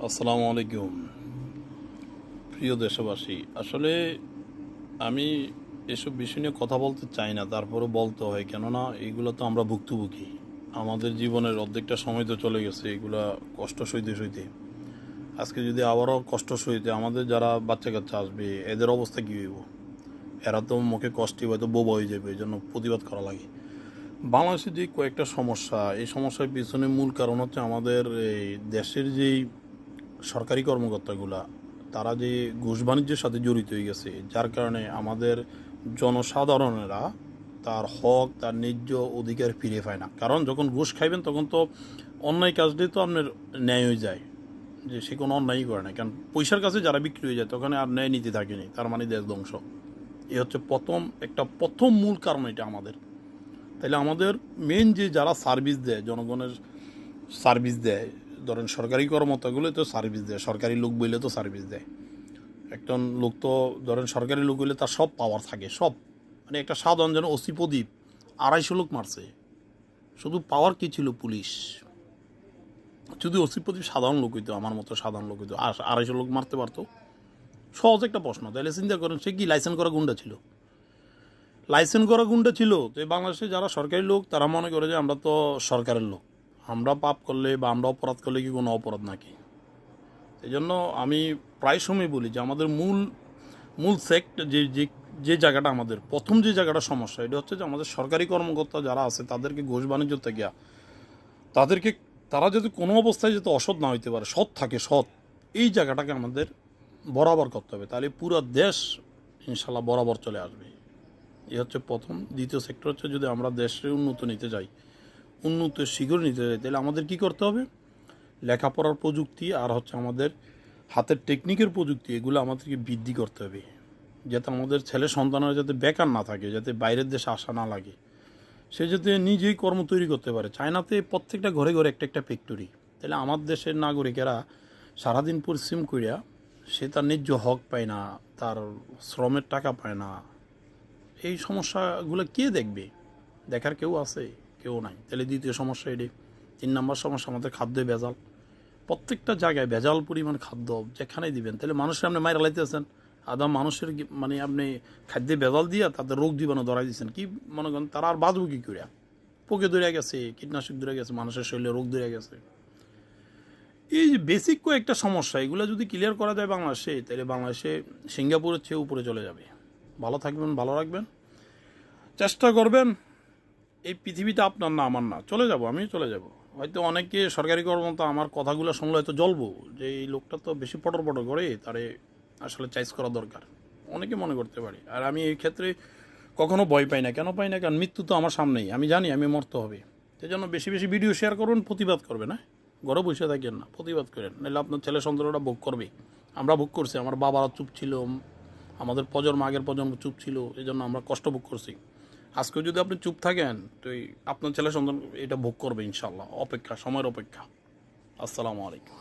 আসসালামু আলাইকুম প্রিয় দেশবাসী। আসলে আমি এসব বিষয় নিয়ে কথা বলতে চাই না, তারপরও বলতে হয়, কেননা এগুলো তো আমরা ভুক্তভোগী। আমাদের জীবনের অর্ধেকটা সময় তো চলে গেছে এগুলা কষ্ট সইতে সইতে। আজকে যদি আবারও কষ্ট সইতে আমাদের যারা বাচ্চা কাচ্চা আসবে, এদের অবস্থা কী হইব? এরা তো মুখে কষ্টই হয়তো বোবা হয়ে যাবে, এই জন্য প্রতিবাদ করা লাগে। বাংলাদেশের যে কয়েকটা সমস্যা, এই সমস্যার পিছনে মূল কারণ হচ্ছে আমাদের এই দেশের যেই সরকারি কর্মকর্তাগুলা, তারা যে ঘুষ বাণিজ্যের সাথে জড়িত হয়ে গেছে, যার কারণে আমাদের জনসাধারণেরা তার হক, তার ন্যায্য অধিকার ফিরে পায় না। কারণ যখন ঘুষ খাইবেন তখন তো অন্যায় কাজটাই তো আপনার ন্যায় হয়ে যায়, যে সে কোনো অন্যায়ই করে না। কারণ পয়সার কাছে যারা বিক্রি হয়ে যায় তখন আর ন্যায় নীতি থাকেনি, তার মানে দেশ ধ্বংস। এ হচ্ছে প্রথম মূল কারণ এটা আমাদের। তাইলে আমাদের মেন যে যারা সার্ভিস দেয়, জনগণের সার্ভিস দেয়, ধরেন সরকারি কর্মকর্তাগুলো তো সার্ভিস দেয়, সরকারি লোক বললে তো সার্ভিস দেয়। একজন লোক তো ধরেন সরকারি লোক হইলে তার সব পাওয়ার থাকে, সব, মানে একটা সাধারণ যেন ওসি প্রদীপ 250 লোক মারছে, শুধু পাওয়ার কি ছিল? পুলিশ। যদি ওসি প্রদীপ সাধারণ লোক হইতো, আমার মতো সাধারণ লোক হইতো, আর 250 লোক মারতে পারতো? সহজ একটা প্রশ্ন। তাহলে চিন্তা করেন, সে কি লাইসেন্স করা গুন্ডা ছিল? লাইসেন্স করা গুন্ডা ছিল। তো বাংলাদেশে যারা সরকারি লোক তারা মনে করে যে আমরা তো সরকারের লোক, আমরা পাপ করলে বা আমরা অপরাধ করলে কি কোনো অপরাধ নাকি? এই জন্য আমি প্রায় সময় বলি যে আমাদের মূল মূল সেক্ট যে যে যে জায়গাটা, আমাদের প্রথম যে জায়গাটা সমস্যা, এটা হচ্ছে যে আমাদের সরকারি কর্মকর্তা যারা আছে তাদেরকে ঘুষ বাণিজ্য থেকে তাদেরকে, তারা যদি কোনো অবস্থায় যাতে অসৎ না হইতে পারে, সৎ থাকে, সৎ, এই জায়গাটাকে আমাদের বরাবর করতে হবে। তাহলে পুরো দেশ ইনশাল্লাহ বরাবর চলে আসবে। এই হচ্ছে প্রথম। দ্বিতীয় সেক্টর হচ্ছে, যদি আমরা দেশের উন্নত নিতে যাই, উন্নত শীঘ্র নিতে যাই, তাহলে আমাদের কী করতে হবে? লেখাপড়ার প্রযুক্তি আর হচ্ছে আমাদের হাতের টেকনিকের প্রযুক্তি, এগুলো আমাদেরকে বৃদ্ধি করতে হবে, যাতে আমাদের ছেলে সন্তানরা যাতে বেকার না থাকে, যাতে বাইরের দেশে আসা না লাগে, সে যাতে নিজেই কর্ম তৈরি করতে পারে। চায়নাতে প্রত্যেকটা ঘরে ঘরে একটা একটা ফ্যাক্টরি। তাহলে আমার দেশের নাগরিকেরা সারাদিন পরিশ্রম করিয়া সে তার ন্যায্য হক পায় না, তার শ্রমের টাকা পায় না। এই সমস্যাগুলো কে দেখবে? দেখার কেউ আছে? কেউ নাই। তাহলে দ্বিতীয় সমস্যা এটি। 3 নম্বর সমস্যা, আমাদের খাদ্যে ভেজাল। প্রত্যেকটা জায়গায় ভেজাল পরিমাণ খাদ্য, যেখানেই দিবেন। তাহলে মানুষের আপনি মাইরা লাইতেছেন, মানুষের মানে আপনি খাদ্যে ভেজাল দিয়া তাদের রোগ জীবাণু ধরাই দিচ্ছেন। কি মনে করেন তারা আর বাঁচব কী করে? পোকে ধরে গেছে, কীটনাশক ধরে গেছে, মানুষের শরীরে রোগ ধরে গেছে। এই যে বেসিক কয়েকটা সমস্যা, এগুলো যদি ক্লিয়ার করা যায় বাংলাদেশে, তাহলে বাংলাদেশে সিঙ্গাপুরের চেয়ে উপরে চলে যাবে। ভালো থাকবেন, ভালো রাখবেন, চেষ্টা করবেন। এই পৃথিবীটা আপনার না, আমার না, চলে যাব, আমিও চলে যাব। হয়তো অনেকে সরকারি কর্মকর্তা আমার কথাগুলো শুনলে হয়তো জ্বলবো, যে এই লোকটা তো বেশি পটর পটর করে, তারে আসলে চাইজ করা দরকার, অনেকে মনে করতে পারে। আর আমি এই ক্ষেত্রে কখনো ভয় পাই না। কেন পাই না? কারণ মৃত্যু তো আমার সামনেই, আমি জানি আমি মরতে হবে। সেই জন্য বেশি বেশি ভিডিও শেয়ার করুন, প্রতিবাদ করবেন। হ্যাঁ, ঘরে বসে থাকেন না, প্রতিবাদ করেন, নাহলে আপনার ছেলে সন্তানরা ভোগ করবে। আমরা ভোগ করছি, আমার বাবারা চুপ ছিল, আমাদের প্রজন্ম, আগের প্রজন্ম চুপ ছিল, এই জন্য আমরা কষ্ট ভোগ করছি। আজকে যদি আপনি চুপ থাকেন, তো আপনার ছেলে সন্তান এটা ভোগ করবে ইনশাল্লাহ। অপেক্ষা, সময়ের অপেক্ষা। আসসালামু আলাইকুম।